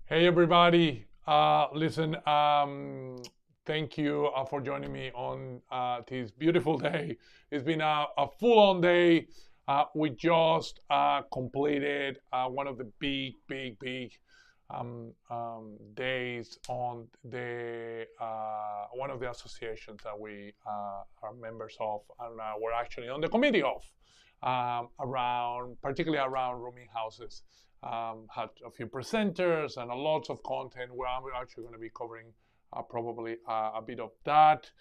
Hey everybody, listen, thank you for joining me on this beautiful day. It's been a full-on day. We just completed one of the big days on the one of the associations that we are members of, and we're actually on the committee of, particularly around rooming houses. Had a few presenters and a lots of content where I'm actually going to be covering probably a bit of that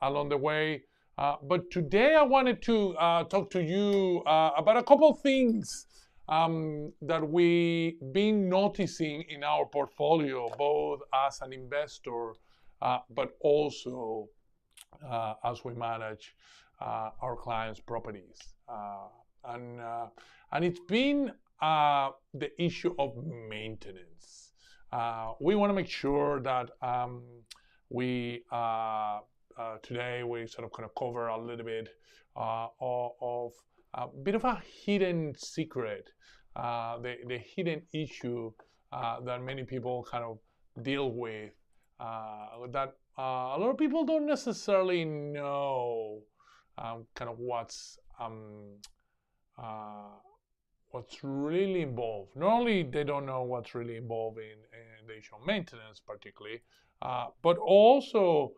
along the way. But today I wanted to talk to you about a couple of things that we've been noticing in our portfolio, both as an investor, but also as we manage our clients' properties. And, uh, and it's been the issue of maintenance. We want to make sure that we today we sort of kind of cover a little bit of a bit of a hidden secret, the hidden issue that many people kind of deal with, that a lot of people don't necessarily know kind of uh, what's really involved. Not only they don't know what's really involved in the issue of maintenance, particularly, but also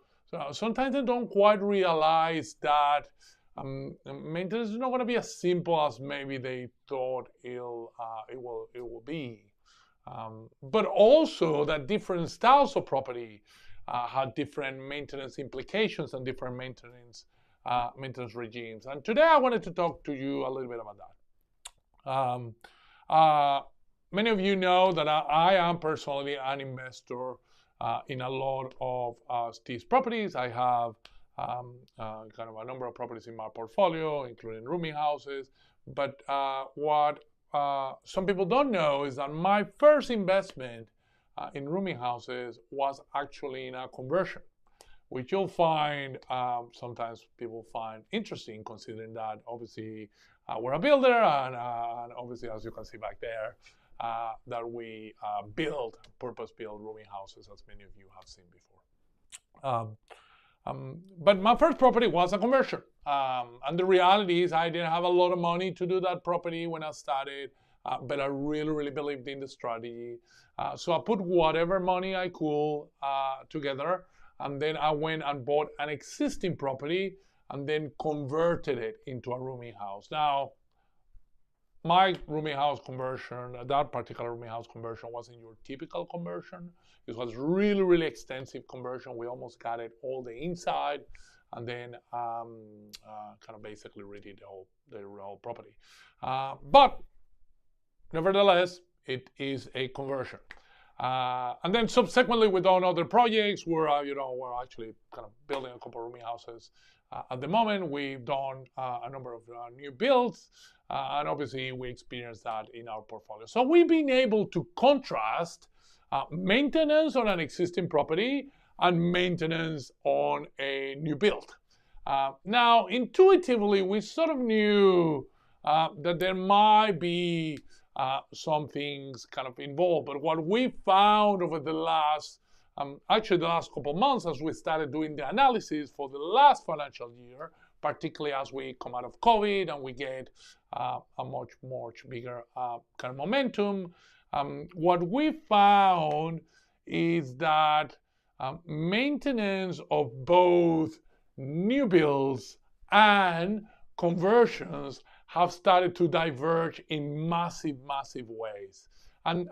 sometimes they don't quite realize that maintenance is not going to be as simple as maybe they thought it will be. But also that different styles of property have different maintenance implications and different maintenance regimes. And today I wanted to talk to you a little bit about that. Many of you know that I am personally an investor in a lot of these properties. I have kind of a number of properties in my portfolio, including rooming houses. But what some people don't know is that my first investment in rooming houses was actually in a conversion, which you'll find sometimes people find interesting, considering that obviously we're a builder, and obviously, as you can see back there, that we purpose-built rooming houses, as many of you have seen before. But my first property was a conversion. And the reality is I didn't have a lot of money to do that property when I started, but I really, really believed in the strategy. So I put whatever money I could together, and then I went and bought an existing property and then converted it into a rooming house. Now, my rooming house conversion, that particular rooming house conversion, wasn't your typical conversion. It was really, really extensive conversion. We almost got it all the inside, and then kind of basically redid the whole property. But nevertheless, it is a conversion. And then subsequently, we've done other projects where we're actually kind of building a couple of rooming houses. At the moment, we've done a number of new builds, and obviously we experienced that in our portfolio. So we've been able to contrast maintenance on an existing property and maintenance on a new build. Now, intuitively, we sort of knew that there might be some things kind of involved. But what we found over the last couple of months, as we started doing the analysis for the last financial year, particularly as we come out of COVID and we get a much bigger kind of momentum, what we found is that maintenance of both new builds and conversions have started to diverge in massive ways. And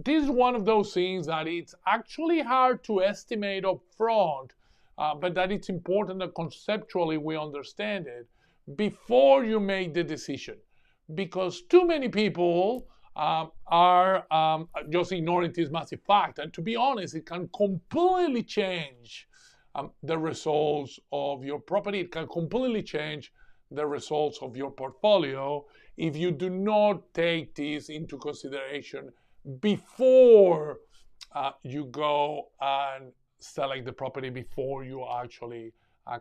this is one of those things that it's actually hard to estimate up front, but that it's important that conceptually we understand it before you make the decision. Because too many people are just ignoring this massive fact. And to be honest, it can completely change the results of your property. It can completely change the results of your portfolio if you do not take this into consideration before you go and select the property, before you actually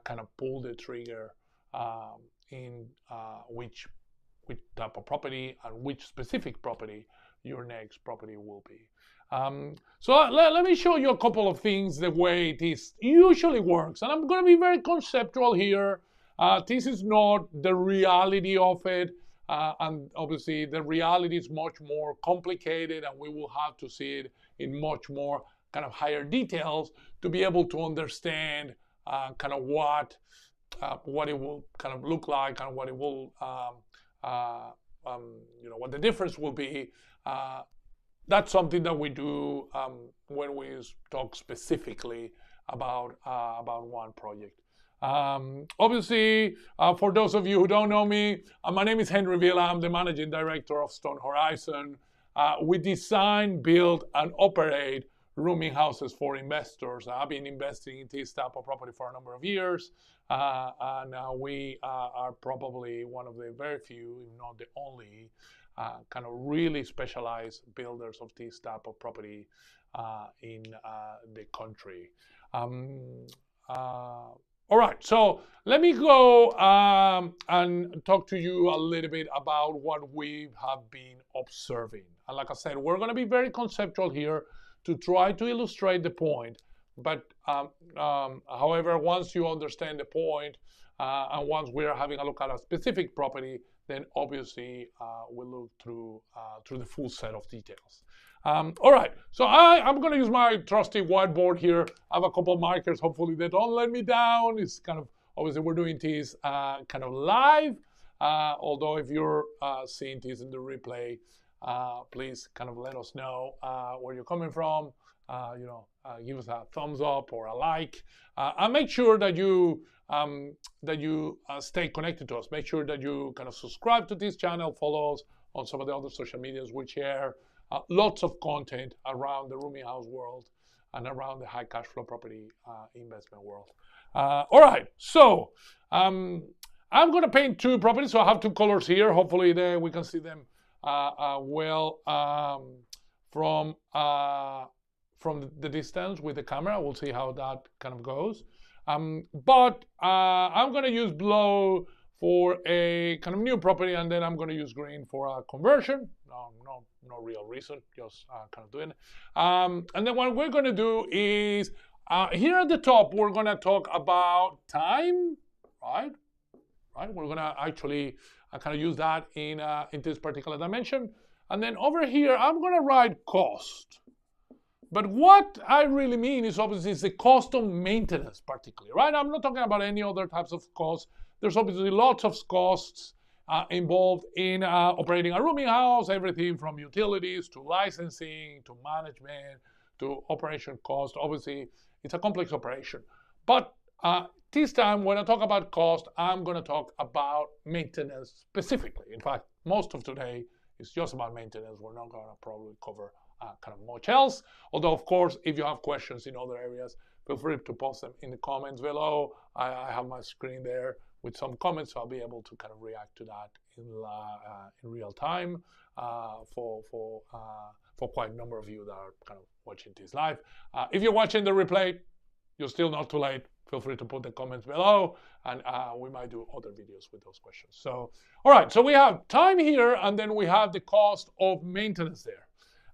kind of pull the trigger in which type of property and which specific property your next property will be. So let me show you a couple of things the way this usually works. And I'm going to be very conceptual here. This is not the reality of it. And obviously, the reality is much more complicated, and we will have to see it in much more kind of higher details to be able to understand kind of what it will kind of look like and what it will, what the difference will be. That's something that we do when we talk specifically about one project. Obviously, for those of you who don't know me, my name is Henry Villa. I'm the managing director of Stone Horizon. We design, build, and operate rooming houses for investors. I've been investing in this type of property for a number of years, and we are probably one of the very few, if not the only, kind of really specialized builders of this type of property in the country. All right, so let me go and talk to you a little bit about what we have been observing. And like I said, we're going to be very conceptual here to try to illustrate the point. But however, once you understand the point, and once we're having a look at a specific property, then obviously we'll look through the full set of details. All right, so I'm going to use my trusty whiteboard here. I have a couple of markers. Hopefully they don't let me down. It's kind of, obviously we're doing this kind of live. Although if you're seeing this in the replay, please kind of let us know where you're coming from. Give us a thumbs up or a like, and make sure that you stay connected to us. Make sure that you kind of subscribe to this channel, follow us on some of the other social medias. We share lots of content around the rooming house world and around the high cash flow property investment world. All right, so I'm going to paint two properties. So I have two colors here. Hopefully we can see them well from the distance with the camera. We'll see how that kind of goes. But I'm going to use blue for a kind of new property, and then I'm going to use green for a conversion. No real reason, just kind of doing it. And then what we're going to do is, here at the top, we're going to talk about time, right? We're going to actually kind of use that in this particular dimension. And then over here, I'm going to write cost. But what I really mean is obviously the cost of maintenance particularly, right? I'm not talking about any other types of costs. There's obviously lots of costs involved in operating a rooming house, everything from utilities to licensing to management to operation cost. Obviously, it's a complex operation. But this time, when I talk about cost, I'm going to talk about maintenance specifically. In fact, most of today is just about maintenance. We're not going to probably cover kind of much else. Although, of course, if you have questions in other areas, feel free to post them in the comments below. I have my screen there with some comments, so I'll be able to kind of react to that in real time for quite a number of you that are kind of watching this live. If you're watching the replay, you're still not too late. Feel free to put the comments below, and we might do other videos with those questions. So, all right, so we have time here, and then we have the cost of maintenance there.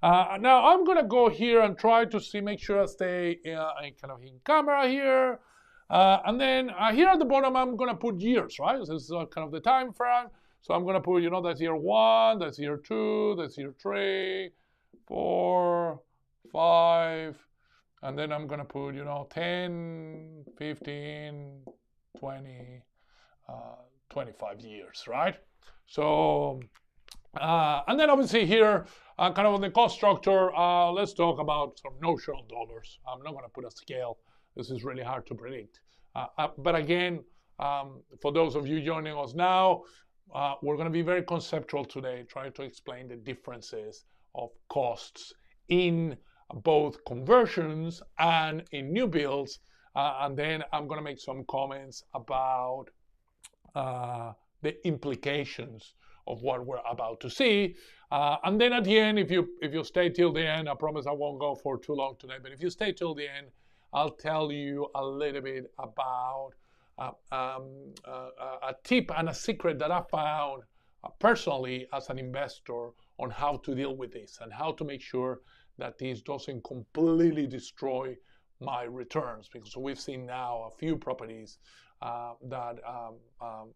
Now I'm going to go here and try to make sure I stay kind of in camera here. And then here at the bottom, I'm going to put years, right? This is kind of the time frame. So I'm going to put, that's year 1, that's year 2, that's year 3, 4, 5. And then I'm going to put, 10, 15, 20, 25 years, right? So, and then obviously here, kind of on the cost structure, let's talk about some notional dollars. I'm not going to put a scale. This is really hard to predict. But again, for those of you joining us now, we're going to be very conceptual today, trying to explain the differences of costs in both conversions and in new builds. And then I'm going to make some comments about the implications of what we're about to see. And then at the end, if you stay till the end, I promise I won't go for too long today, but if you stay till the end, I'll tell you a little bit about a tip and a secret that I found personally as an investor on how to deal with this and how to make sure that this doesn't completely destroy my returns, because we've seen now a few properties that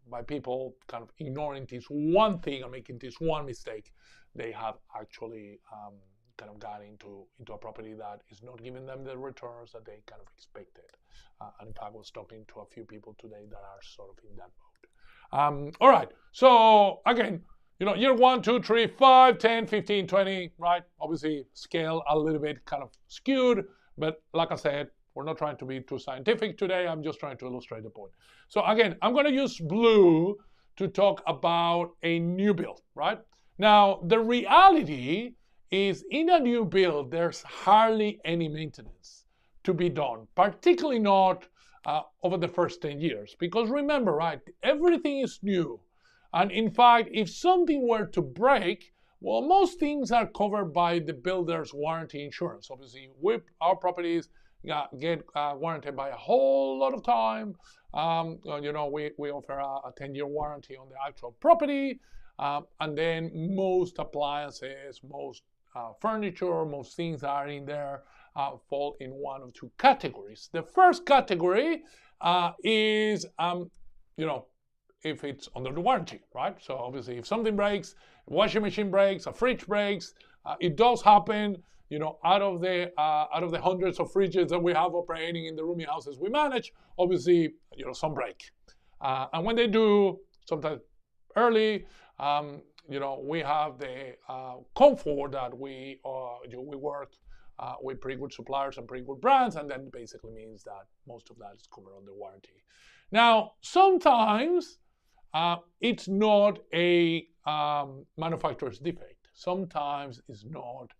by people kind of ignoring this one thing and making this one mistake, they have actually kind of got into a property that is not giving them the returns that they kind of expected. And in fact, I was talking to a few people today that are sort of in that mode. All right, so again, year 1, 2, 3, 5, 10, 15, 20, right? Obviously, scale a little bit kind of skewed, but like I said, we're not trying to be too scientific today. I'm just trying to illustrate the point. So again, I'm going to use blue to talk about a new build, right? Now, the reality is in a new build, there's hardly any maintenance to be done, particularly not over the first 10 years. Because remember, right, everything is new. And in fact, if something were to break, well, most things are covered by the builder's warranty insurance. Obviously, our properties get warranted by a whole lot of time. We offer a 10-year warranty on the actual property. And then most appliances, most furniture, most things that are in there fall in one of two categories. The first category is, if it's under the warranty, right? So obviously, if something breaks, a washing machine breaks, a fridge breaks, it does happen. Out of the hundreds of fridges that we have operating in the rooming houses we manage, obviously, some break. And when they do, sometimes early, we have the comfort that we work with pretty good suppliers and pretty good brands, and that basically means that most of that is covered under warranty. Now, sometimes it's not a manufacturer's defect. Sometimes it's not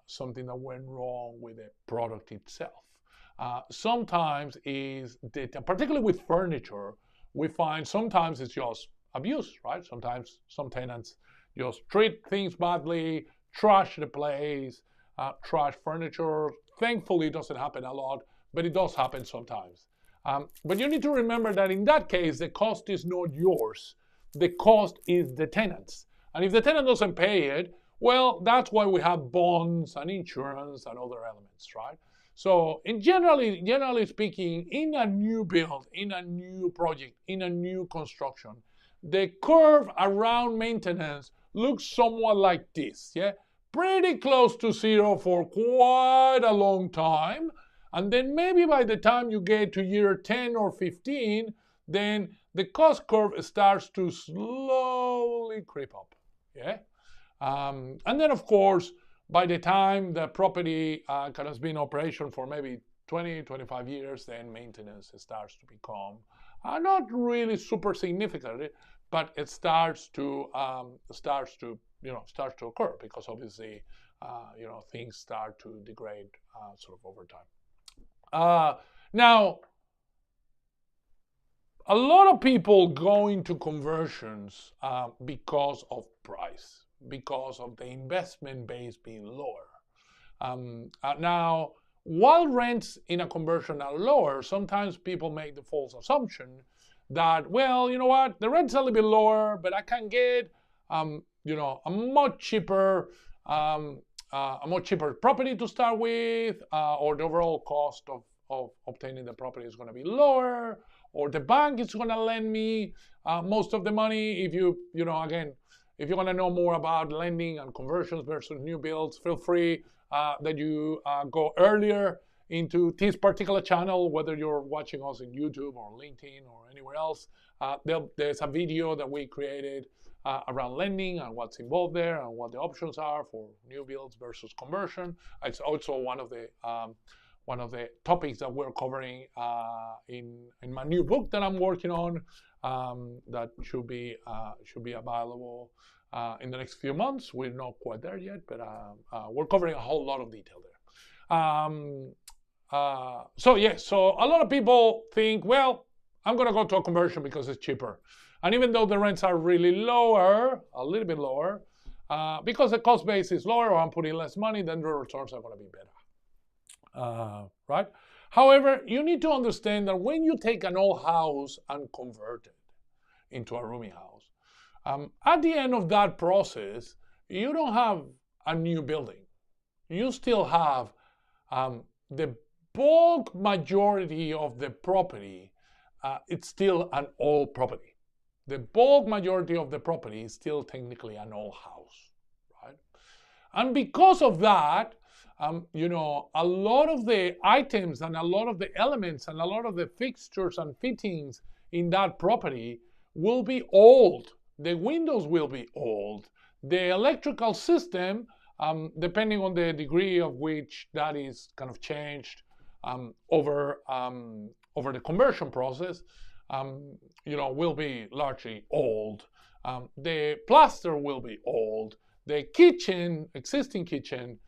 something that went wrong with the product itself. Sometimes is data, particularly with furniture, we find sometimes it's just abuse, right? Sometimes some tenants just treat things badly, trash the place, trash furniture. Thankfully, it doesn't happen a lot, but it does happen sometimes. But you need to remember that in that case, the cost is not yours. The cost is the tenant's. And if the tenant doesn't pay it, well, that's why we have bonds and insurance and other elements, right? So generally speaking, in a new build, in a new project, in a new construction, the curve around maintenance looks somewhat like this, yeah? Pretty close to zero for quite a long time. And then maybe by the time you get to year 10 or 15, then the cost curve starts to slowly creep up, yeah? And then, of course, by the time the property has been in operation for maybe 20, 25 years, then maintenance starts to become not really super significant, but it starts to occur, because obviously, things start to degrade sort of over time. Now, a lot of people go into conversions because of price, because of the investment base being lower. Now, while rents in a conversion are lower, sometimes people make the false assumption that, well, you know what, the rent's a little bit lower, but I can get, a much cheaper property to start with, or the overall cost of obtaining the property is going to be lower, or the bank is going to lend me most of the money. If you want to know more about lending and conversions versus new builds, feel free that you go earlier into this particular channel, whether you're watching us in YouTube or LinkedIn or anywhere else. There's a video that we created around lending and what's involved there and what the options are for new builds versus conversion. It's also one of the topics that we're covering in my new book that I'm working on, that should be available in the next few months. We're not quite there yet, but we're covering a whole lot of detail there. So a lot of people think, well, I'm going to go to a conversion because it's cheaper. And even though the rents are really lower, a little bit lower, because the cost base is lower, or I'm putting less money, then the returns are going to be better. Right? However, you need to understand that when you take an old house and convert it into a rooming house, at the end of that process, you don't have a new building. You still have the bulk majority of the property. It's still an old property. The bulk majority of the property is still technically an old house, right? And because of that, a lot of the items and a lot of the elements and a lot of the fixtures and fittings in that property will be old. The windows will be old. The electrical system, depending on the degree of which that is kind of changed over the conversion process, will be largely old. The plaster will be old. The kitchen, existing kitchen,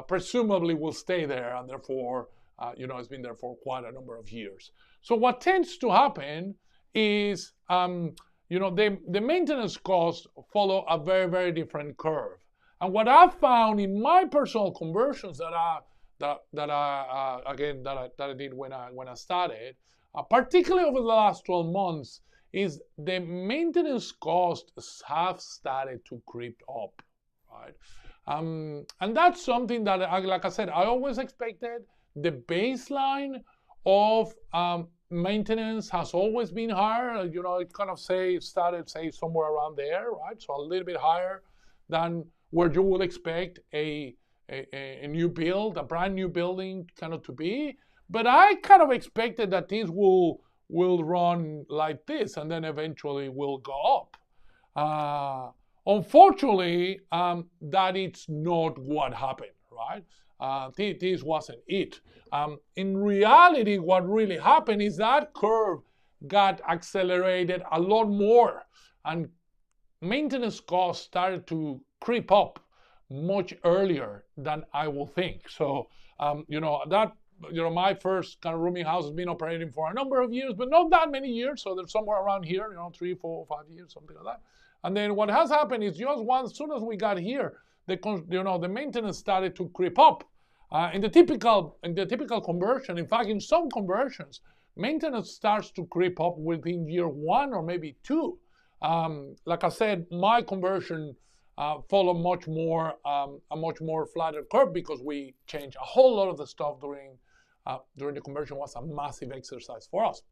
presumably will stay there, and therefore, it's been there for quite a number of years. So what tends to happen is, the maintenance costs follow a very, very different curve. And what I've found in my personal conversions that I did when I started, particularly over the last 12 months, is the maintenance costs have started to creep up, right? And that's something that, like I said, I always expected. The baseline of maintenance has always been higher. It kind of started somewhere around there, right? So a little bit higher than where you would expect a new build, a brand new building kind of to be. But I kind of expected that things will run like this and then eventually will go up. Unfortunately, that it's not what happened, right? This wasn't it. In reality, what really happened is that curve got accelerated a lot more, and maintenance costs started to creep up much earlier than I will think. So, my first kind of rooming house has been operating for a number of years, but not that many years. So they're somewhere around here, 3, 4, 5 years, something like that. And then what has happened is just as soon as we got here, the maintenance started to creep up. In the typical conversion, in fact, in some conversions, maintenance starts to creep up within year 1 or maybe 2. Like I said, my conversion followed a much more flatter curve because we changed a whole lot of the stuff during the conversion. Was a massive exercise for us.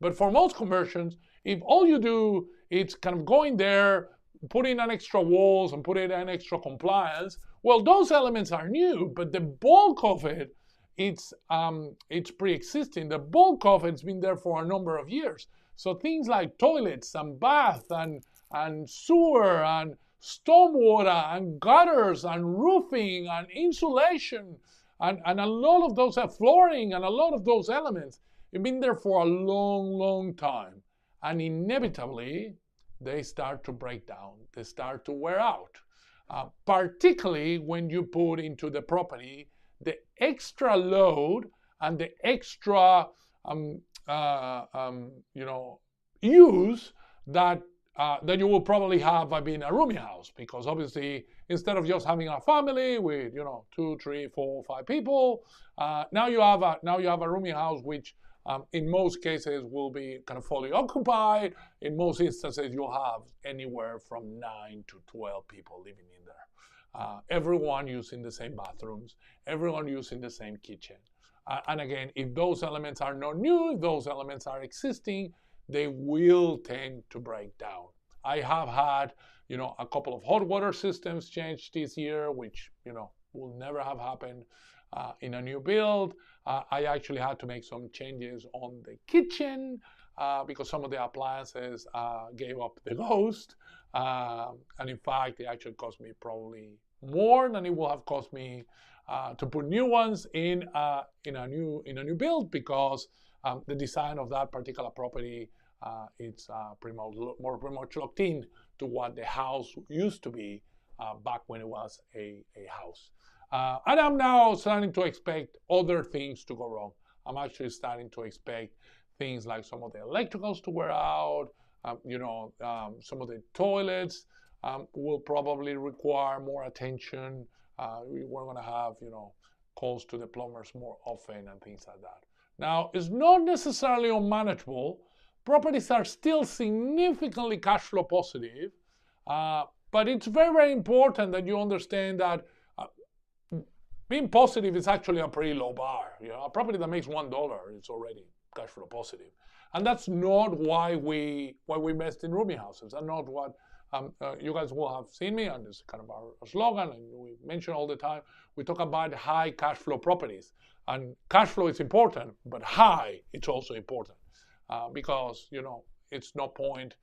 But for most conversions, if all you do is kind of go in there, put in an extra walls and put in an extra compliance, well, those elements are new, but the bulk of it, it's pre-existing. The bulk of it's been there for a number of years. So things like toilets and bath and sewer and stormwater and gutters and roofing and insulation and a lot of those flooring and a lot of those elements have been there for a long, long time. And inevitably, they start to break down. They start to wear out. Particularly when you put into the property the extra load and the extra use that you will probably have by being a rooming house, because obviously instead of just having a family with 2, 3, 4, 5 people, now you have a rooming house which in most cases will be kind of fully occupied. In most instances, you'll have anywhere from 9 to 12 people living in there. Everyone using the same bathrooms, everyone using the same kitchen. And again, if those elements are not new, if those elements are existing, they will tend to break down. I have had, a couple of hot water systems changed this year, which, will never have happened in a new build. I actually had to make some changes on the kitchen because some of the appliances gave up the ghost. And in fact, it actually cost me probably more than it would have cost me to put new ones in a new build, because the design of that particular property it's pretty much locked in to what the house used to be back when it was a house. And I'm now starting to expect other things to go wrong. I'm actually starting to expect things like some of the electricals to wear out. Some of the toilets will probably require more attention. We're going to have, calls to the plumbers more often and things like that. Now, it's not necessarily unmanageable. Properties are still significantly cash flow positive, but But it's very, very important that you understand that being positive is actually a pretty low bar. A property that makes $1 is already cash flow positive, and that's not why we invest in rooming houses. And not what you guys will have seen me, and it's kind of our slogan, and we mention all the time. We talk about high cash flow properties, and cash flow is important, but high it's also important because it's no point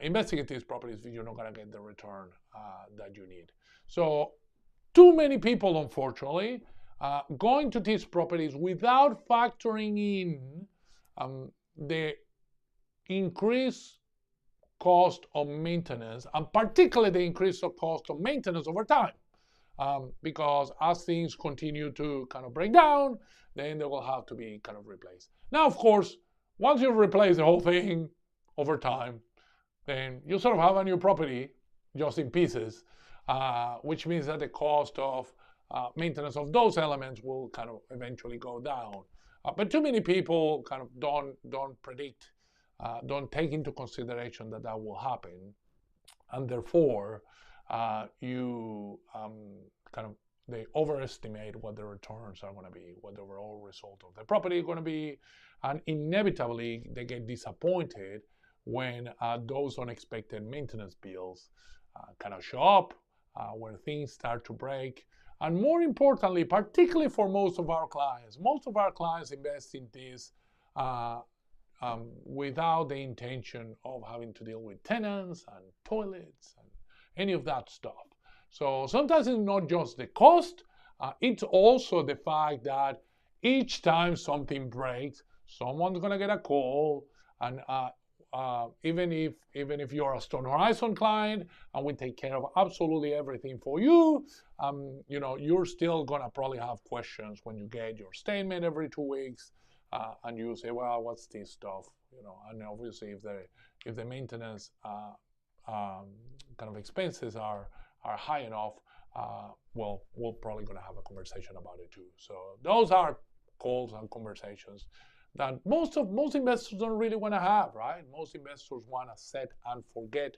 investing in these properties if you're not going to get the return that you need. So too many people, unfortunately, going to these properties without factoring in the increased cost of maintenance, and particularly the increase of cost of maintenance over time. Because as things continue to kind of break down, then they will have to be kind of replaced. Now, of course, once you've replaced the whole thing over time, then you sort of have a new property just in pieces, which means that the cost of maintenance of those elements will kind of eventually go down. But too many people kind of don't predict, don't take into consideration that will happen, and therefore they overestimate what the returns are going to be, what the overall result of the property is going to be, and inevitably they get disappointed when those unexpected maintenance bills kind of show up, when things start to break. And more importantly, particularly for most of our clients invest in this without the intention of having to deal with tenants and toilets and any of that stuff. So sometimes it's not just the cost, it's also the fact that each time something breaks, someone's going to get a call, and even if you're a Stone Horizon client and we take care of absolutely everything for you, you're still going to probably have questions when you get your statement every 2 weeks, and you say, well, what's this stuff? And obviously if the maintenance kind of expenses are high enough, well, we're probably going to have a conversation about it too. So those are calls and conversations that most investors don't really want to have, right? Most investors want a set and forget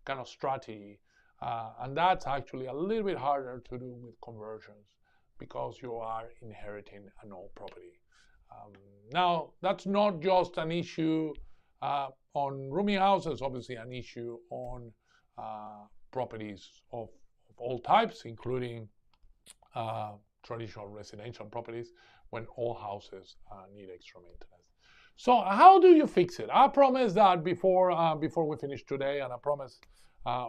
kind of strategy, and that's actually a little bit harder to do with conversions because you are inheriting an old property. Now, that's not just an issue on rooming houses, obviously an issue on properties of all types, including traditional residential properties, when all houses need extra maintenance. So how do you fix it? I promise that before we finish today, and I promise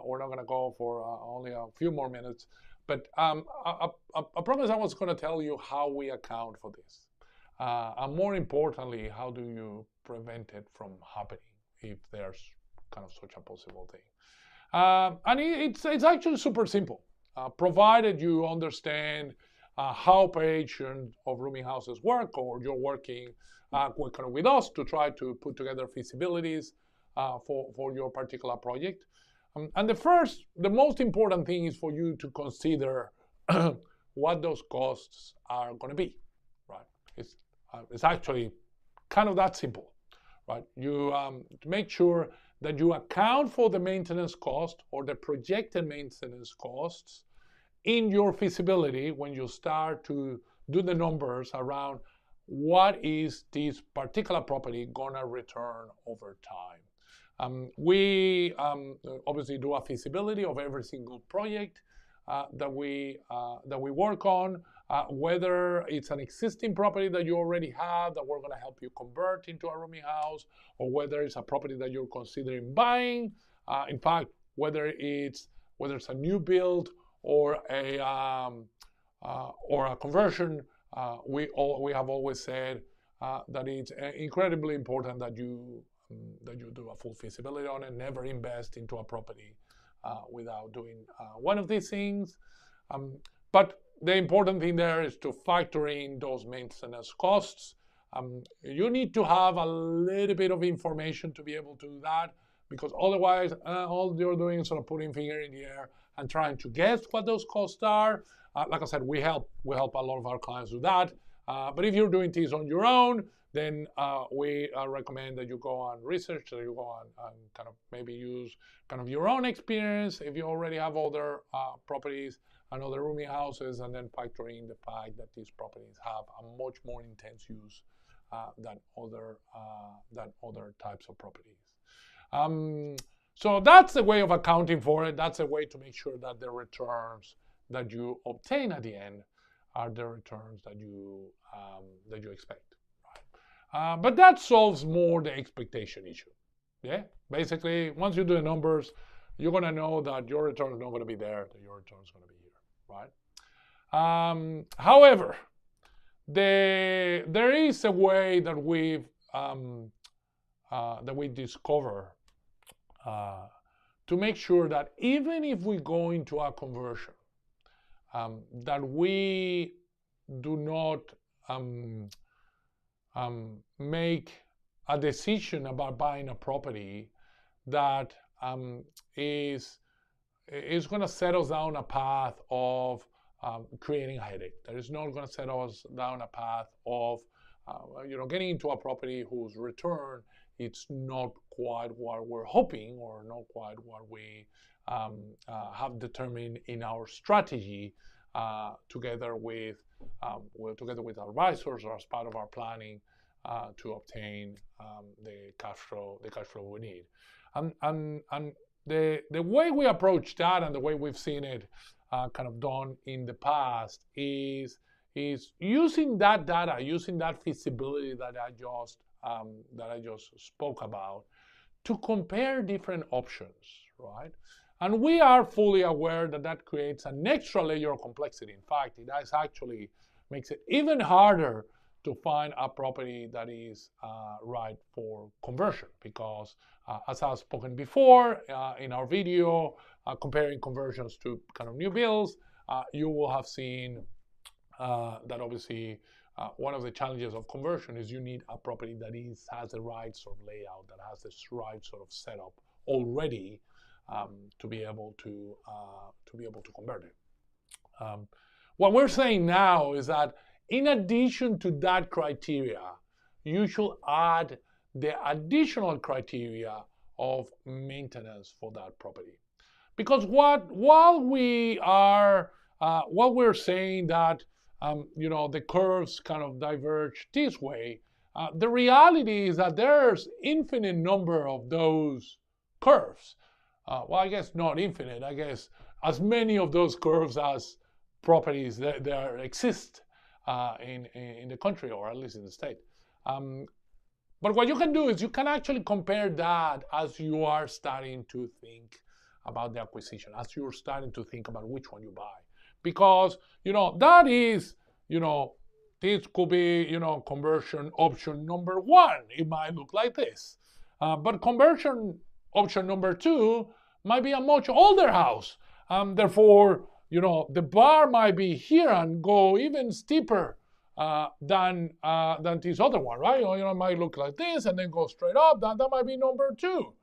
we're not going to go for only a few more minutes, but I promise I was going to tell you how we account for this. And more importantly, how do you prevent it from happening if there's kind of such a possible thing? And it's actually super simple, provided you understand how operation of rooming houses work, or you're working with us to try to put together feasibilities for your particular project. And the most important thing is for you to consider what those costs are going to be, right? It's actually kind of that simple, right? You make sure that you account for the maintenance cost or the projected maintenance costs in your feasibility when you start to do the numbers around what is this particular property gonna return over time. We obviously do a feasibility of every single project that we work on, whether it's an existing property that you already have that we're going to help you convert into a rooming house, or whether it's a property that you're considering buying. In fact, whether it's a new build or a conversion, we have always said that it's incredibly important that you do a full feasibility on it. Never invest into a property without doing one of these things. But the important thing there is to factor in those maintenance costs. You need to have a little bit of information to be able to do that, because otherwise all you're doing is sort of putting finger in the air and trying to guess what those costs are. Like I said, we help a lot of our clients do that. But if you're doing things on your own, then we recommend that you go on research, that you go on and kind of maybe use kind of your own experience if you already have other properties and other rooming houses, and then factor in the fact that these properties have a much more intense use than other types of properties. So that's the way of accounting for it. That's a way to make sure that the returns that you obtain at the end are the returns that you expect. Right? But that solves more the expectation issue. Yeah, basically, once you do the numbers, you're going to know that your return is not going to be there, that your return is going to be here, right? However, there is a way that we discover to make sure that even if we go into a conversion, that we do not make a decision about buying a property that is going to set us down a path of creating a headache. That is not going to set us down a path of getting into a property whose return it's not quite what we're hoping, or not quite what we have determined in our strategy together with advisors or as part of our planning to obtain the cash flow we need. And the way we approach that, and the way we've seen it kind of done in the past, is using that data, using that feasibility that I just spoke about, to compare different options, right? And we are fully aware that that creates an extra layer of complexity. In fact, it actually makes it even harder to find a property that is right for conversion, because as I've spoken before in our video comparing conversions to kind of new builds, you will have seen that obviously one of the challenges of conversion is you need a property that has the right sort of layout, that has the right sort of setup already to be able to convert it. What we're saying now is that in addition to that criteria, you should add the additional criteria of maintenance for that property. Because while we're saying that the curves kind of diverge this way, the reality is that there's infinite number of those curves. Well, I guess not infinite. I guess as many of those curves as properties there exist in the country, or at least in the state. But what you can do is you can actually compare that as you are starting to think about the acquisition, as you're starting to think about which one you buy. Because, that is, this could be, conversion option number 1. It might look like this. But conversion option number 2 might be a much older house. Therefore, the bar might be here and go even steeper than this other one, right? It might look like this and then go straight up. That might be number 2.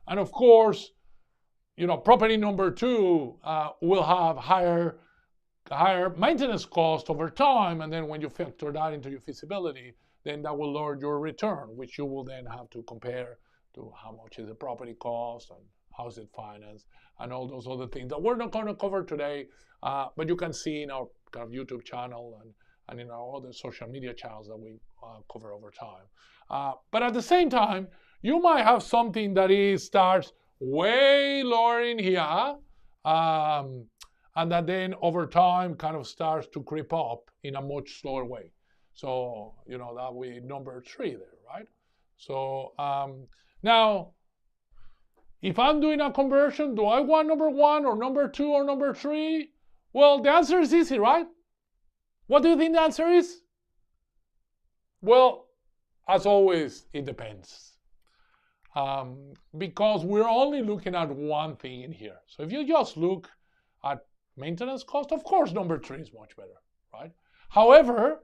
And of course, property number 2 will have higher maintenance cost over time, and then when you factor that into your feasibility, then that will lower your return, which you will then have to compare to how much is the property cost and how is it financed and all those other things that we're not going to cover today, but you can see in our kind of YouTube channel and in our other social media channels that we cover over time. But at the same time, you might have something that starts way lower in here, and that then over time kind of starts to creep up in a much slower way. So, that would be number 3 there, right? So now, if I'm doing a conversion, do I want number 1 or number 2 or number 3? Well, the answer is easy, right? What do you think the answer is? Well, as always, it depends. Because we're only looking at one thing in here. So if you just look at maintenance cost, of course, number 3 is much better, right? However,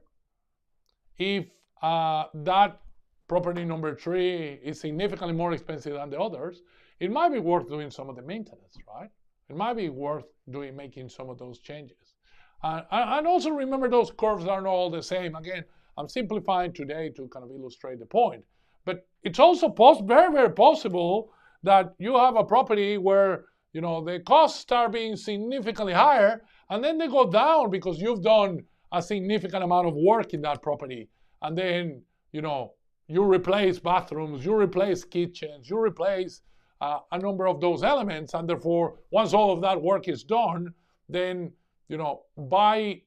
if that property number 3 is significantly more expensive than the others, it might be worth doing some of the maintenance, right? It might be worth making some of those changes. And also remember, those curves are not all the same. Again, I'm simplifying today to kind of illustrate the point. But it's also very, very possible that you have a property where, you know, the costs start being significantly higher, and then they go down because you've done a significant amount of work in that property. And then, you know, you replace bathrooms, you replace kitchens, you replace a number of those elements. And therefore, once all of that work is done, then, you know, by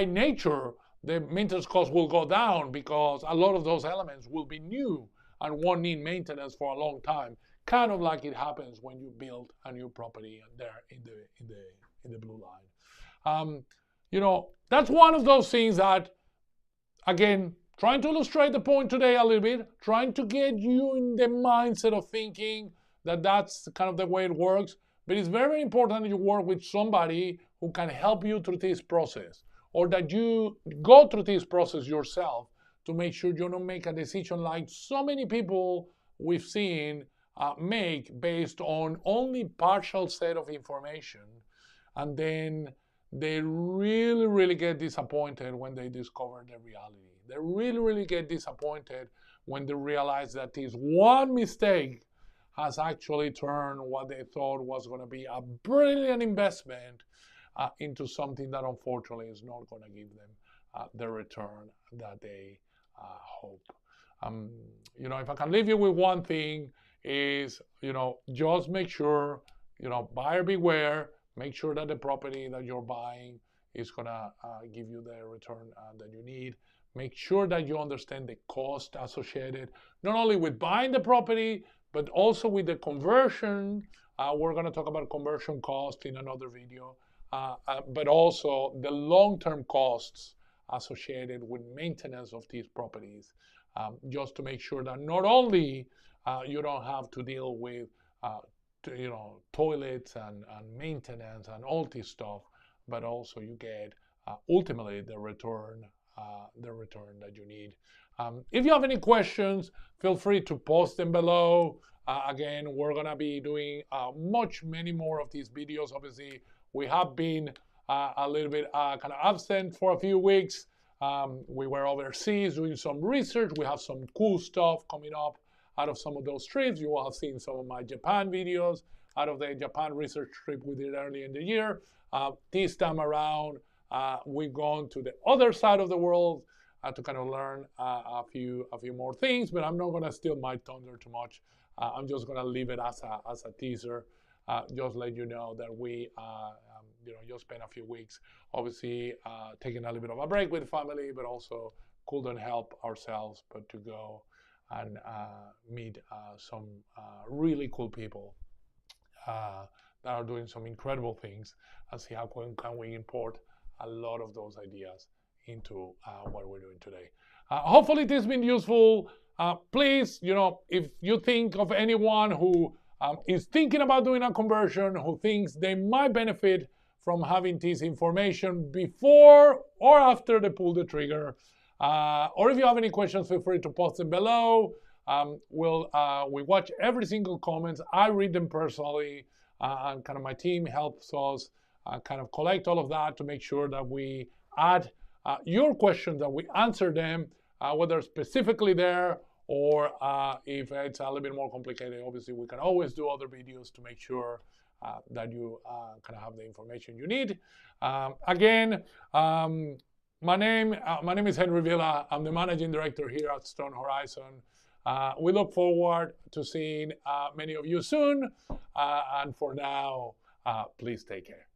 nature, the maintenance costs will go down because a lot of those elements will be new and won't need maintenance for a long time. Kind of like it happens when you build a new property there in the blue line. You know, that's one of those things that, again, trying to illustrate the point today a little bit, trying to get you in the mindset of thinking that that's kind of the way it works. But it's very important that you work with somebody who can help you through this process, or that you go through this process yourself to make sure you don't make a decision like so many people we've seen make based on only partial set of information. And then they really, really get disappointed when they discover the reality. They really, really get disappointed when they realize that this one mistake has actually turned what they thought was going to be a brilliant investment into something that unfortunately is not going to give them the return that they hope. You know, if I can leave you with one thing is, you know, just make sure, you know, buyer beware. Make sure that the property that you're buying is going to give you the return that you need. Make sure that you understand the cost associated, not only with buying the property, but also with the conversion. We're going to talk about conversion cost in another video, but also the long-term costs associated with maintenance of these properties, just to make sure that not only you don't have to deal with you know, toilets and maintenance and all this stuff, but also you get ultimately the return that you need. If you have any questions, feel free to post them below. Again, we're gonna be doing many more of these videos. Obviously, we have been a little bit kind of absent for a few weeks. We were overseas doing some research. We have some cool stuff coming up out of some of those trips. You will have seen some of my Japan videos out of the Japan research trip we did early in the year. This time around, we've gone to the other side of the world to kind of learn a few more things, but I'm not gonna steal my thunder too much. I'm just gonna leave it as a teaser, just let you know that we you know, just spent a few weeks, obviously taking a little bit of a break with the family, but also couldn't help ourselves but to go and meet some really cool people that are doing some incredible things, and see how can we import a lot of those ideas into what we're doing today. Hopefully this has been useful. Please, you know, if you think of anyone who is thinking about doing a conversion, who thinks they might benefit from having this information before or after they pull the trigger, or if you have any questions, feel free to post them below. We watch every single comment. I read them personally, and kind of my team helps us kind of collect all of that to make sure that we add your questions, that we answer them, whether specifically there or if it's a little bit more complicated. Obviously, we can always do other videos to make sure that you kind of have the information you need. Again, my name is Henry Villa. I'm the managing director here at Stone Horizon. We look forward to seeing many of you soon. And for now, please take care.